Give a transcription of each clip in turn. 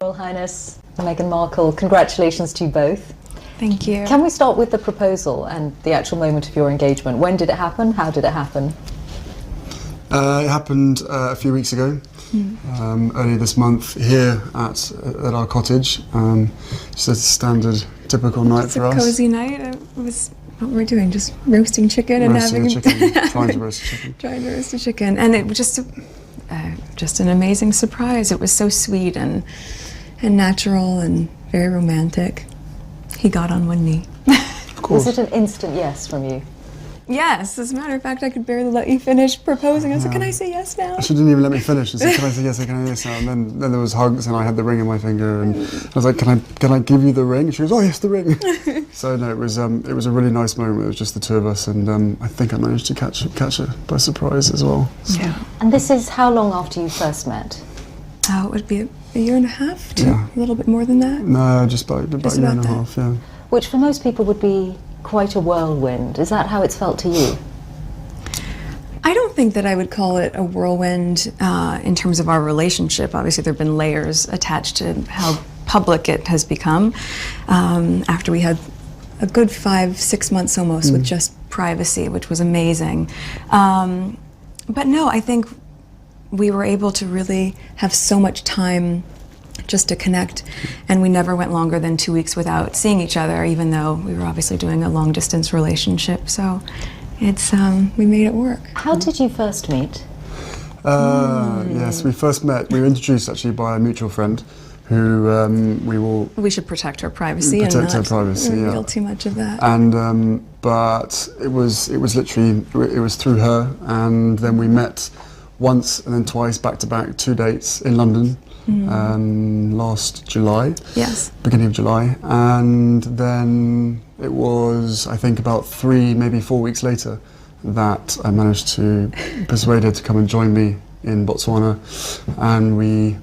Royal Highness Meghan Markle, congratulations to you both. Thank you. Can we start with the proposal and the actual moment of your engagement? When did it happen? How did it happen? It happened a few weeks ago, earlier this month, here at our cottage. Just a standard, typical night for us. It's a cozy night. It was what we're doing, just roasting chicken Trying to roast chicken. Trying to roast a chicken, and it was just an amazing surprise. It was so sweet and natural and very romantic. He got on one knee. Of course. Was it an instant yes from you? Yes, as a matter of fact, I could barely let you finish proposing. I said, can I say yes now? She didn't even let me finish. I said, can I say yes, can I say yes now? And then there was hugs and I had the ring in my finger and I was like, can I give you the ring? She goes, oh yes, the ring. So no, it was a really nice moment. It was just the two of us and I think I managed to catch her by surprise as well. So. Yeah. And this is how long after you first met? It would be a year and a half, yeah. A little bit more than that. No, just about a year and a half, yeah. Which for most people would be quite a whirlwind. Is that how it's felt to you? I don't think that I would call it a whirlwind in terms of our relationship. Obviously, there have been layers attached to how public it has become after we had a good 5-6 months almost with just privacy, which was amazing. But no, I think we were able to really have so much time just to connect, and we never went longer than 2 weeks without seeing each other, even though we were obviously doing a long-distance relationship. So it's we made it work. How did you first meet? Yes, we first met. We were introduced actually by a mutual friend, who we should protect her privacy and not reveal too much of that. And but it was literally it was through her, and then we met once and then twice back to back, 2 dates in London. Last July, yes, beginning of July, and then it was I think about 3, maybe 4 weeks later that I managed to persuade her to come and join me in Botswana, and we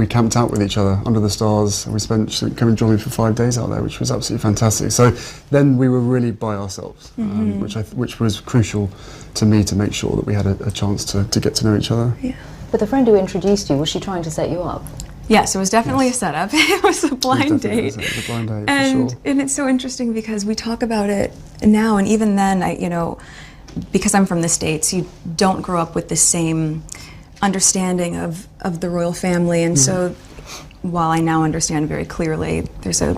camped out with each other under the stars, and she came and joined me for 5 days out there, which was absolutely fantastic. So then we were really by ourselves, which was crucial to me to make sure that we had a chance to get to know each other. Yeah. But the friend who introduced you, was she trying to set you up? Yes, it was definitely a setup. It was a blind date. It was a blind date, and, for sure. And it's so interesting because we talk about it now, and even then, because I'm from the States, you don't grow up with the same understanding of the royal family, and so while I now understand very clearly there's a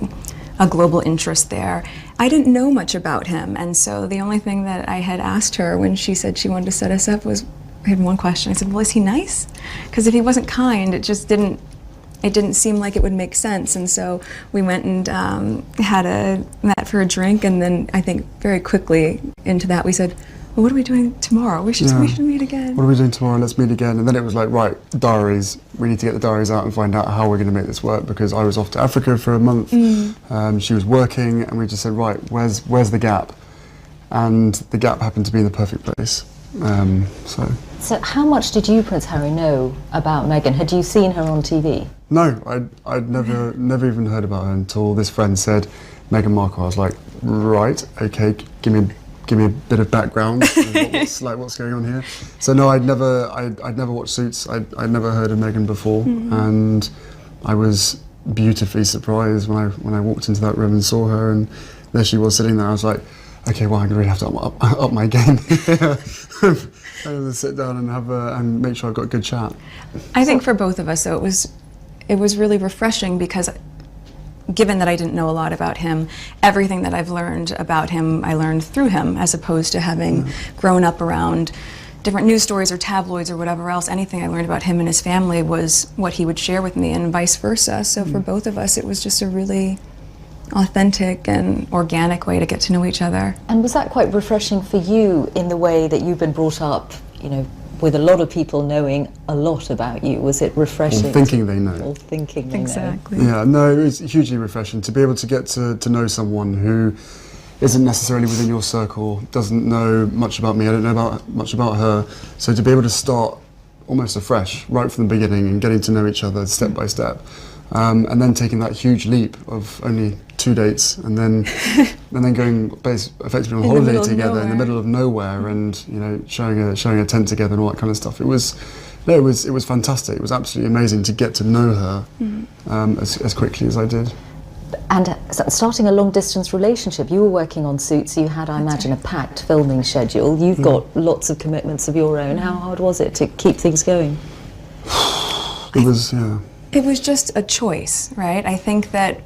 global interest there, I didn't know much about him, and so the only thing that I had asked her when she said she wanted to set us up was, I had one question. I said, well, is he nice? Because if he wasn't kind, it didn't seem like it would make sense. And so we went and met for a drink, and then I think very quickly into that we said, well, what are we doing tomorrow? We should meet again. What are we doing tomorrow? Let's meet again. And then it was like, right, diaries. We need to get the diaries out and find out how we're going to make this work, because I was off to Africa for a month. She was working, and we just said, right, where's the gap? And the gap happened to be in the perfect place. So how much did you, Prince Harry, know about Meghan? Had you seen her on TV? No, I'd never even heard about her until this friend said Meghan Markle. I was like, right, okay, give me a bit of background. what's going on here? So no, I'd never watched Suits. I'd never heard of Meghan before, and I was beautifully surprised when I walked into that room and saw her, and there she was sitting there. I was like, okay, well, I'm going to have to up my game. I'm going to sit down and make sure I've got a good chat. I think for both of us, though, it was really refreshing, because given that I didn't know a lot about him, everything that I've learned about him, I learned through him, as opposed to having grown up around different news stories or tabloids or whatever else. Anything I learned about him and his family was what he would share with me, and vice versa. So for both of us, it was just a really authentic and organic way to get to know each other. And was that quite refreshing for you in the way that you've been brought up, with a lot of people knowing a lot about you? Was it refreshing? Or thinking they know. Or thinking they know. Exactly. Yeah, no, it was hugely refreshing to be able to get to know someone who isn't necessarily within your circle, doesn't know much about me, I don't know much about her. So to be able to start almost afresh, right from the beginning, and getting to know each other step by step. And then taking that huge leap of only 2 dates, and then going effectively on holiday together in the middle of nowhere, and sharing a tent together and all that kind of stuff. It was No, it was fantastic. It was absolutely amazing to get to know her as quickly as I did. And starting a long-distance relationship, you were working on Suits, so you had, I imagine, a packed filming schedule. You've got lots of commitments of your own. How hard was it to keep things going? It was, yeah. It was just a choice, right? I think that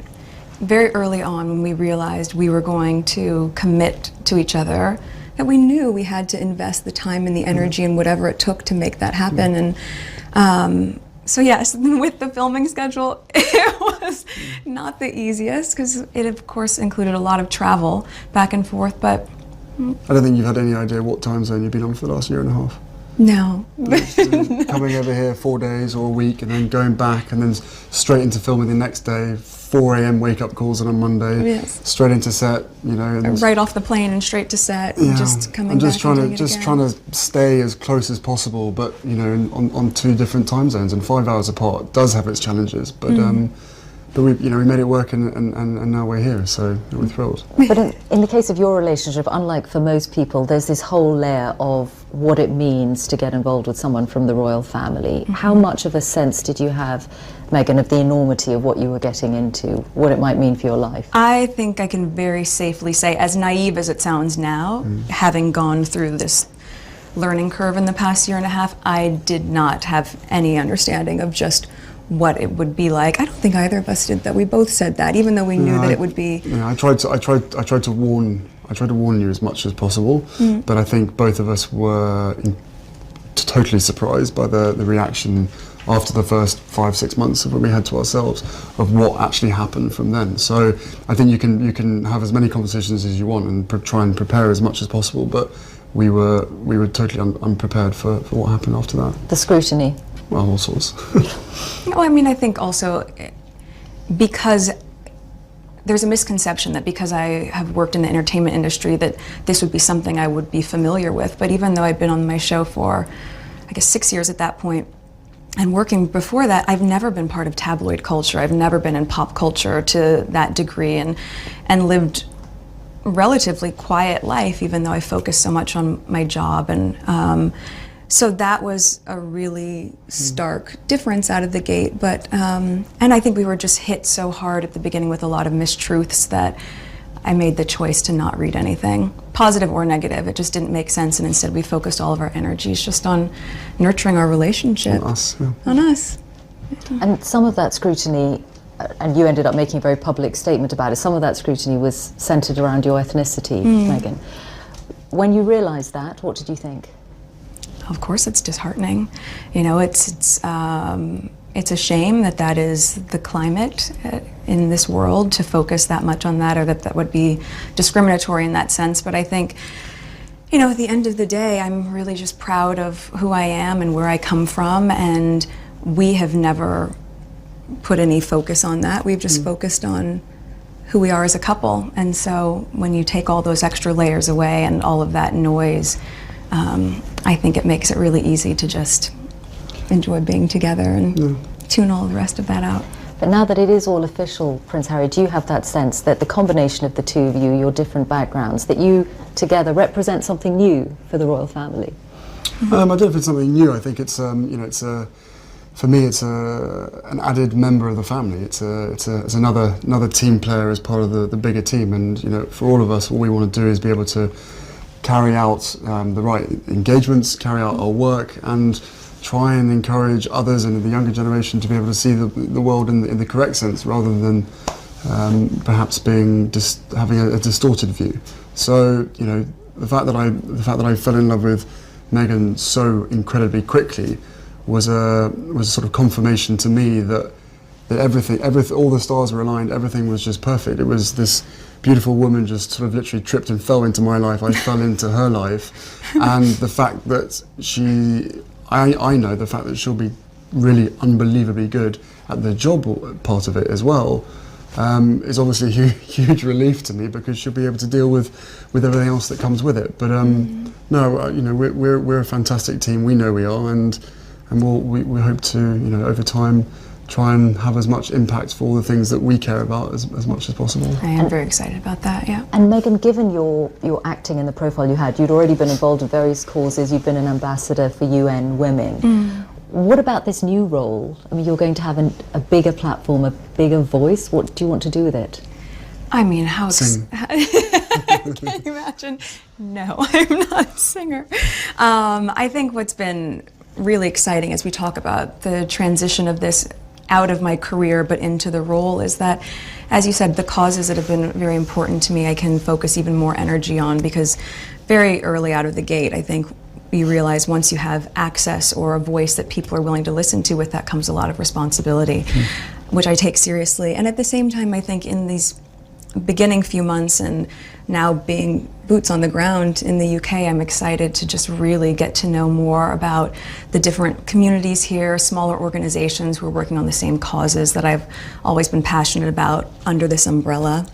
very early on when we realized we were going to commit to each other, that we knew we had to invest the time and the energy and whatever it took to make that happen. And so yes, with the filming schedule, it was not the easiest because it of course included a lot of travel back and forth, but I don't think you've had any idea what time zone you've been on for the last year and a half. no. Coming over here 4 days or a week and then going back and then straight into filming the next day, 4 a.m. wake-up calls on a Monday, Yes. straight into set, you know. And Right off the plane and straight to set, and just coming I'm just back trying and to doing it trying again. to stay as close as possible, but you know, on 2 different time zones and 5 hours apart does have its challenges. But we made it work and now we're here, so we're thrilled. But in the case of your relationship, unlike for most people, there's this whole layer of what it means to get involved with someone from the royal family. How much of a sense did you have, Meghan, of the enormity of what you were getting into, what it might mean for your life? I think I can very safely say, as naive as it sounds now, having gone through this learning curve in the past year and a half, I did not have any understanding of just what it would be like. I don't think either of us did that. We both said that, even though we knew that it would be. Yeah, I tried to warn you as much as possible, but I think both of us were totally surprised by the reaction after the first 5-6 months of what we had to ourselves of what actually happened from then. So I think you can have as many conversations as you want and try and prepare as much as possible, but we were totally unprepared for what happened after that. The scrutiny. Well, all sorts. Well, I mean, I think also because there's a misconception that because I have worked in the entertainment industry that this would be something I would be familiar with. But even though I'd been on my show for, I guess, 6 years at that point, and working before that, I've never been part of tabloid culture. I've never been in pop culture to that degree, and lived relatively quiet life, even though I focused so much on my job. And so that was a really stark difference out of the gate. But and I think we were just hit so hard at the beginning with a lot of mistruths that I made the choice to not read anything, positive or negative. It just didn't make sense, and instead we focused all of our energies just on nurturing our relationship. On us, yeah. On us. And some of that scrutiny, and you ended up making a very public statement about it, some of that scrutiny was centred around your ethnicity, Meghan. When you realised that, what did you think? Of course it's disheartening. You know, it's a shame that that is the climate in this world, to focus that much on that, or that would be discriminatory in that sense. But I think, you know, at the end of the day, I'm really just proud of who I am and where I come from, and we have never put any focus on that. We've just focused on who we are as a couple. And so when you take all those extra layers away and all of that noise, I think it makes it really easy to just enjoy being together and tune all the rest of that out. But now that it is all official, Prince Harry, do you have that sense that the combination of the two of you, your different backgrounds, that you together represent something new for the royal family? I don't know if it's something new. I think it's for me it's an added member of the family. It's another team player as part of the bigger team. And you know, for all of us, all we want to do is be able to carry out the right engagements, carry out our work, and try and encourage others and the younger generation to be able to see the world in the correct sense, rather than perhaps having a distorted view. So you know, the fact that I fell in love with Meghan so incredibly quickly was a sort of confirmation to me that everything, all the stars were aligned, everything was just perfect. It was this beautiful woman just sort of literally tripped and fell into my life. I fell into her life, and the fact that I know the fact that she'll be really unbelievably good at the job part of it as well, is obviously a huge relief to me, because she'll be able to deal with everything else that comes with it. But no, you know, we're a fantastic team. We know we are, and we hope to, you know, over time, try and have as much impact for all the things that we care about as much as possible. I am very excited about that, yeah. And Meghan, given your acting and the profile you had, you'd already been involved in various causes, you've been an ambassador for UN Women. What about this new role? I mean, you're going to have a bigger platform, a bigger voice. What do you want to do with it? I mean, Sing. Can you imagine? No, I'm not a singer. I think what's been really exciting as we talk about the transition of this out of my career but into the role is that, as you said, the causes that have been very important to me I can focus even more energy on, because very early out of the gate I think you realize once you have access or a voice that people are willing to listen to, with that comes a lot of responsibility, which I take seriously. And at the same time, I think in these beginning few months and now being boots on the ground in the UK, I'm excited to just really get to know more about the different communities here, smaller organizations who are working on the same causes that I've always been passionate about under this umbrella.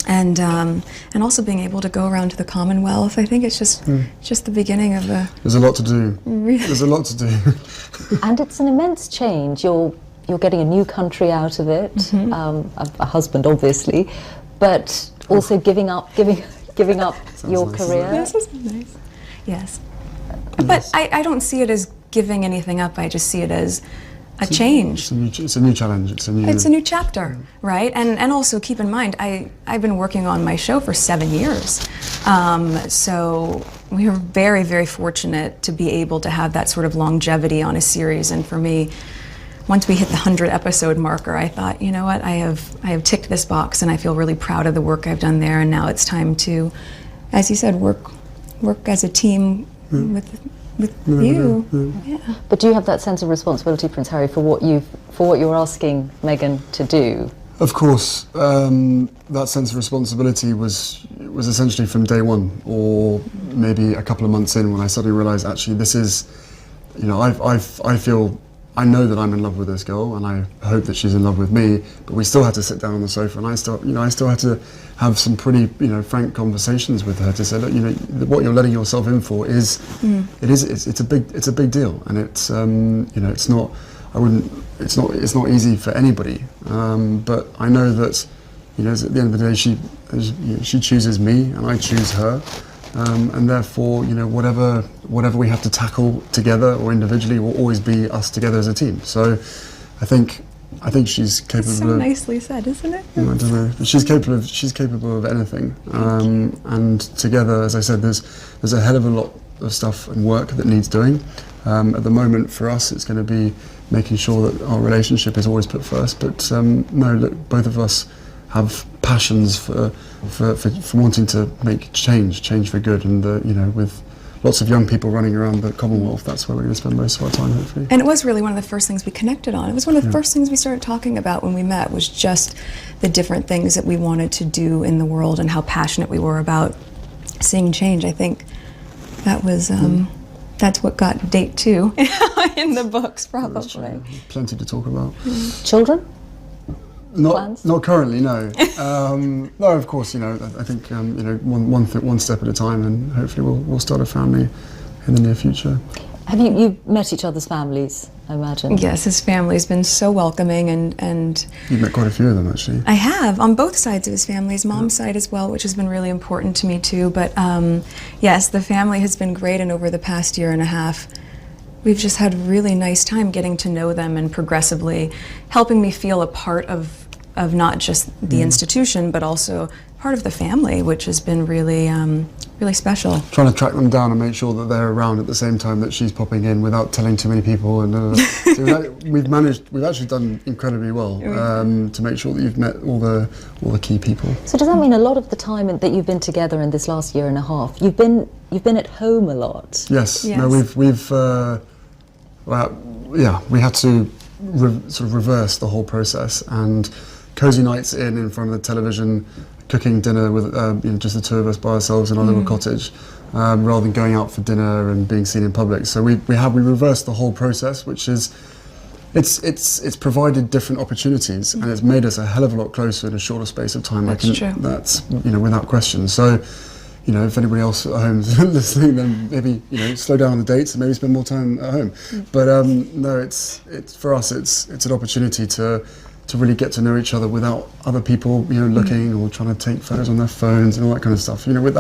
And also being able to go around to the Commonwealth. I think it's just the beginning of a... There's a lot to do. There's a lot to do. And it's an immense change. You're getting a new country out of it, a husband obviously, but also giving up your nice. career. This is nice. Yes. But I don't see it as giving anything up. I just see it as a change. It's a new challenge. It's a new chapter, right? And also keep in mind, I've been working on my show for 7 years. So we were very, very fortunate to be able to have that sort of longevity on a series. And for me, once we hit the 100 episode marker, I thought, you know what, I have ticked this box and I feel really proud of the work I've done there. And now it's time to, as you said, work as a team with you. Yeah. But do you have that sense of responsibility, Prince Harry, for what you're asking Meghan to do? Of course, that sense of responsibility was essentially from day one, or maybe a couple of months in, when I suddenly realised, actually, this is, you know, I know that I'm in love with this girl, and I hope that she's in love with me. But we still had to sit down on the sofa, and I still had to have some pretty, frank conversations with her to say, look, what you're letting yourself in for is, it's a big deal, and it's, it's not. It's not easy for anybody. But I know that, at the end of the day, she chooses me, and I choose her. And therefore, whatever we have to tackle together or individually will always be us together as a team. So, I think she's capable. So nicely said, isn't it? I don't know. She's capable of anything. And together, as I said, there's a hell of a lot of stuff and work that needs doing. At the moment, for us, it's going to be making sure that our relationship is always put first. But no, look, both of us have passions for wanting to make change for good, and with lots of young people running around the Commonwealth, that's where we're going to spend most of our time, hopefully. And it was really one of the first things we connected on. It was one of the first things we started talking about when we met, was just the different things that we wanted to do in the world and how passionate we were about seeing change. I think that was that's what got date 2 in the books, probably. Plenty to talk about. Children? Not currently, no. No, of course, I think one step at a time, and hopefully we'll start a family in the near future. Have you met each other's families, I imagine? Yes, his family's been so welcoming, and You've met quite a few of them, actually. I have, on both sides of his family, his mom's side as well, which has been really important to me too. But yes, the family has been great, and over the past year and a half, we've just had a really nice time getting to know them and progressively helping me feel a part of not just the institution, but also part of the family, which has been really, really special. Trying to track them down and make sure that they're around at the same time that she's popping in without telling too many people. And so we've actually done incredibly well to make sure that you've met all the key people. So does that mean a lot of the time that you've been together in this last year and a half, you've been at home a lot? Yes. No, we had to sort of reverse the whole process, and cozy nights in front of the television, cooking dinner with just the two of us by ourselves in our little cottage, rather than going out for dinner and being seen in public. So we reversed the whole process, which is it's provided different opportunities, and it's made us a hell of a lot closer in a shorter space of time. That's true. That's without question. So if anybody else at home is listening, then maybe slow down on the dates and maybe spend more time at home. But no, it's for us. It's an opportunity to really get to know each other without other people looking or trying to take photos on their phones and all that kind of stuff. With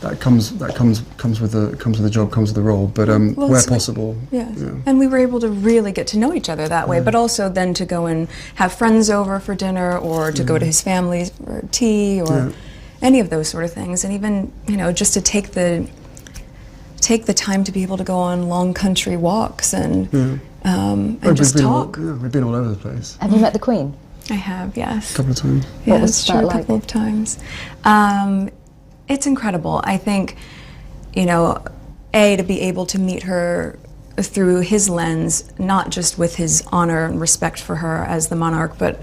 that comes with the job, comes with the role. But where possible, yes. And we were able to really get to know each other that way. But also then to go and have friends over for dinner, or to go to his family for tea, or any of those sort of things. And even, you know, just to take the time to be able to go on long country walks and just talk. We've been all over the place. Have you met the Queen? I have, yes. A couple of times. Yeah, What was that's that true, like? a couple of times. It's incredible. I think, you know, to be able to meet her through his lens, not just with his honor and respect for her as the monarch, but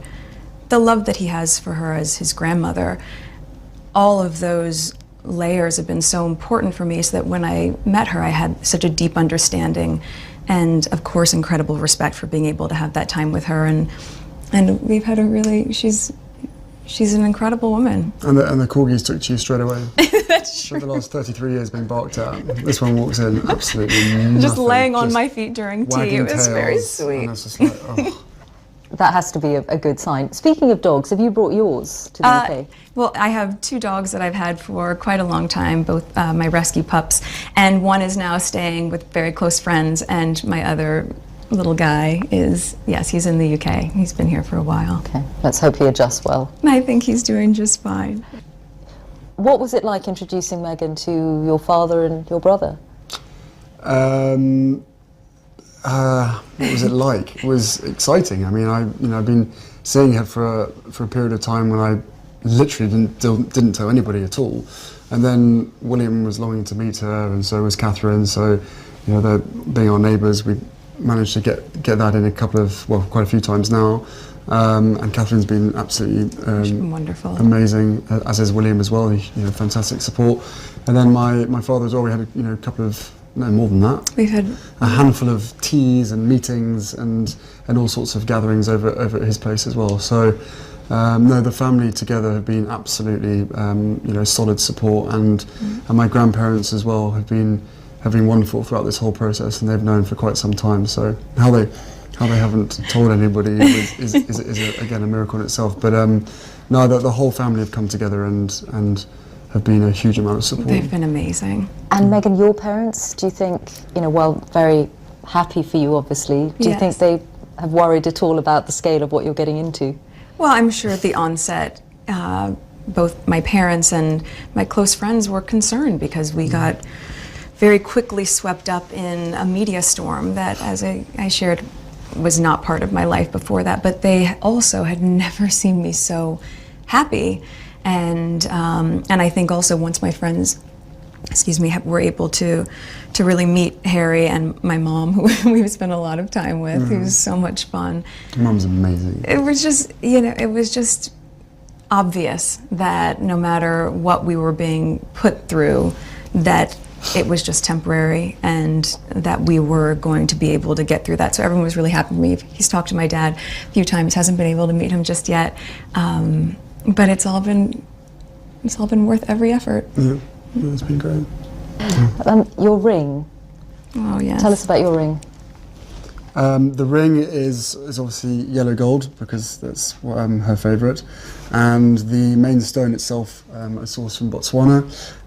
the love that he has for her as his grandmother. All of those layers have been so important for me, so that when I met her, I had such a deep understanding, and of course incredible respect for being able to have that time with her. And we've had a really, she's an incredible woman. And the corgis took to you straight away. That's true. For the last 33 years being barked at, this one walks in absolutely nothing. Just laying on my feet during tea. wagging It was tails, very and sweet. it's just like, oh. That has to be a good sign. Speaking of dogs, have you brought yours to the UK? Well, I have 2 dogs that I've had for quite a long time, both my rescue pups, and one is now staying with very close friends, and my other little guy is, yes, he's in the UK. He's been here for a while. Okay, let's hope he adjusts well. I think he's doing just fine. What was it like introducing Meghan to your father and your brother? What was it like? It was exciting. I mean, I've been seeing her for a period of time when I literally didn't tell anybody at all. And then William was longing to meet her, and so was Catherine. So, you know, they're being our neighbours. We managed to get that in quite a few times now. And Catherine's been absolutely wonderful, amazing, as is William as well. You know, fantastic support. And then my father as well. We had a couple of, no, more than that. We've had a handful of teas and meetings and all sorts of gatherings over at his place as well. So, no, the family together have been absolutely, solid support, and my grandparents as well have been wonderful throughout this whole process, and they've known for quite some time. So how they haven't told anybody is again a miracle in itself. But no, the whole family have come together and have been a huge amount of support. They've been amazing. And Meghan, your parents, do you think, while very happy for you obviously, do you think they have worried at all about the scale of what you're getting into? Well, I'm sure at the onset, both my parents and my close friends were concerned, because we got very quickly swept up in a media storm that, as I shared, was not part of my life before that. But they also had never seen me so happy. And I think also once my friends, were able to really meet Harry and my mom, who we've spent a lot of time with, who's so much fun. Your mum's amazing. It was just, obvious that no matter what we were being put through, that it was just temporary, and that we were going to be able to get through that. So everyone was really happy with me. He's talked to my dad a few times, hasn't been able to meet him just yet. But it's all been worth every effort. Yeah, it's been great. Your ring. Oh yes. Tell us about your ring. The ring is obviously yellow gold, because that's her favourite, and the main stone itself I sourced from Botswana,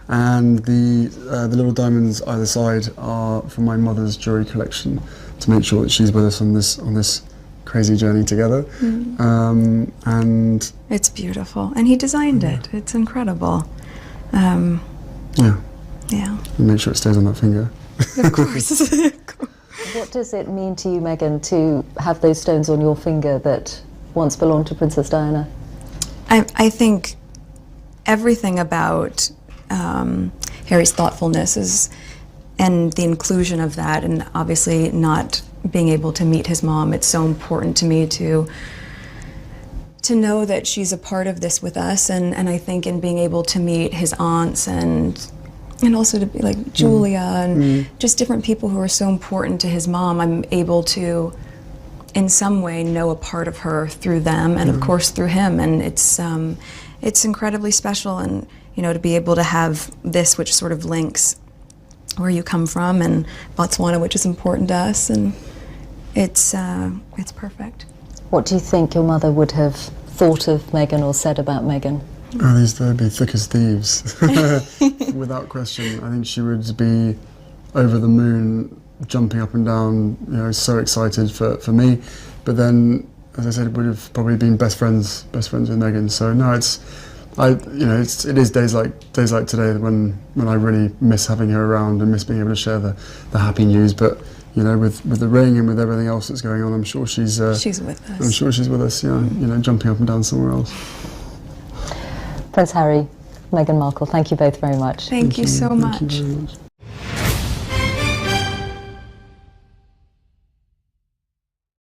and the little diamonds either side are from my mother's jewellery collection, to make sure that she's with us on this crazy journey together. And it's beautiful, and he designed it. It's incredible. Yeah. And make sure it stays on that finger. Of course. What does it mean to you, Meghan, to have those stones on your finger that once belonged to Princess Diana? I think everything about Harry's thoughtfulness and the inclusion of that, and obviously not being able to meet his mom, it's so important to me to know that she's a part of this with us, and I think in being able to meet his aunts and also to be like Julia and just different people who are so important to his mom, I'm able to in some way know a part of her through them, and of course through him, and it's incredibly special. And to be able to have this, which sort of links where you come from, and Botswana, which is important to us, and it's perfect. What do you think your mother would have thought of Meghan or said about Meghan? Oh, they'd be thick as thieves, without question. I think she would be over the moon, jumping up and down, you know, so excited for me. But then, as I said, would have probably been best friends with Meghan. So no, it is days like today when I really miss having her around and miss being able to share the happy news. But you know, with the ring and with everything else that's going on, I'm sure she's with us. I'm sure she's with us. Yeah, you know, jumping up and down somewhere else. Prince Harry, Meghan Markle, thank you both very much. Thank you so much. Thank you very much.